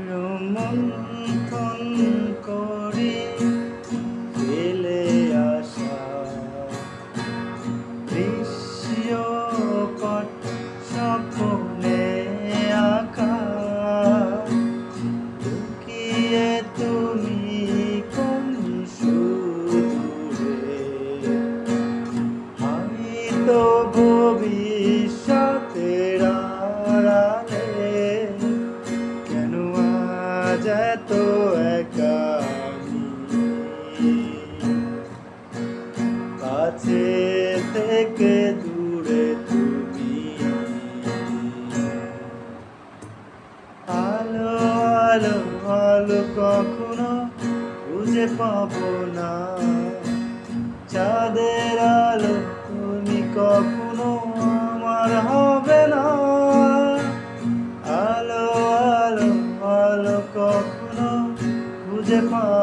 রোমন্থন করে ফেলে আসা দৃশ্যপট স্বপ্নে আঁকা লুকিয়ে তুমি কোন সুদূরে হয়তো ভবিষ্যতের আড়ালে কেন আজ এত একা আমি? কাছে থেকে দূরে তুমি আলো আলো আলো কখনো খুঁজে পাবো না, চাঁদের আলো তুমি কখনো আমার হবে না। আলো আলো আলো কখনো খুঁজে পাবো